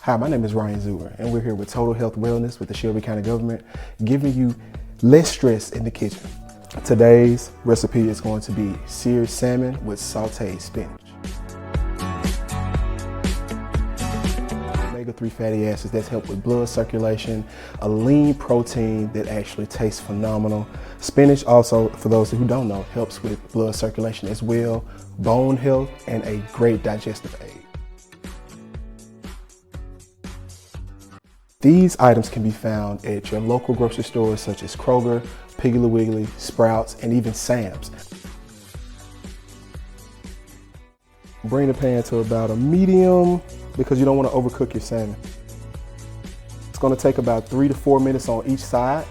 Hi, my name is Ryan Zuber, and we're here with Total Health Wellness with the Shelby County government, giving you less stress in the kitchen. Today's recipe is going to be seared salmon with sauteed spinach. Omega-3 fatty acids that help with blood circulation, a lean protein that actually tastes phenomenal. Spinach also, for those who don't know, helps with blood circulation as well, bone health, and a great digestive aid. These items can be found at your local grocery stores such as Kroger, Piggly Wiggly, Sprouts, and even Sam's. Bring the pan to about a medium because you don't want to overcook your salmon. It's going to take about 3 to 4 minutes on each side.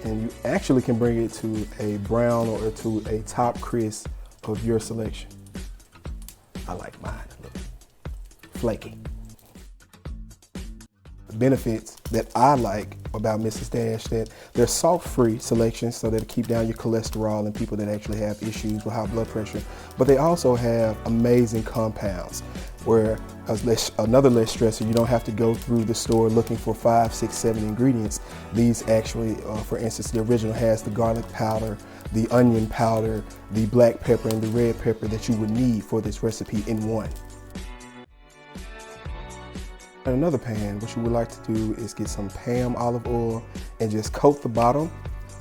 And you actually can bring it to a brown or to a top crisp of your selection. I like mine a little flaky. Benefits that I like about Mrs. Dash that they're salt-free selections, so they'll keep down your cholesterol and people that actually have issues with high blood pressure. But they also have amazing compounds where another less stressor, you don't have to go through the store looking for 5, 6, 7 ingredients. These actually, for instance, the original has the garlic powder, the onion powder, the black pepper, and the red pepper that you would need for this recipe in one. In another pan, what you would like to do is get some Pam olive oil and just coat the bottom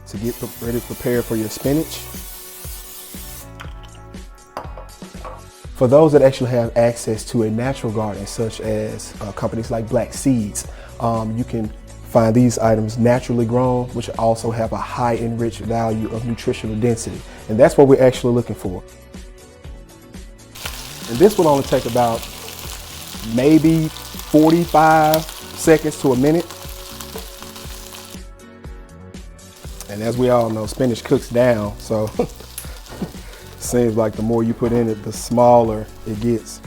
to get ready to prepare for your spinach. For those that actually have access to a natural garden, such as companies like Black Seeds, you can find these items naturally grown, which also have a high enriched value of nutritional density. And that's what we're actually looking for. And this will only take about maybe 45 seconds to a minute. And as we all know, spinach cooks down, so seems like the more you put in it, the smaller it gets.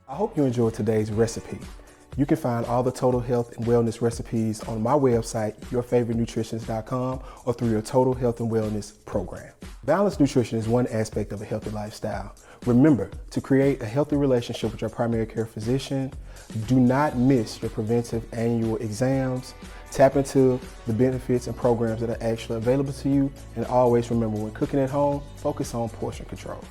I hope you enjoyed today's recipe. You can find all the Total Health and Wellness recipes on my website, yourfavoritenutritionist.com, or through your Total Health and Wellness program. Balanced nutrition is one aspect of a healthy lifestyle. Remember, to create a healthy relationship with your primary care physician, do not miss your preventive annual exams. Tap into the benefits and programs that are actually available to you. And always remember, when cooking at home, focus on portion control.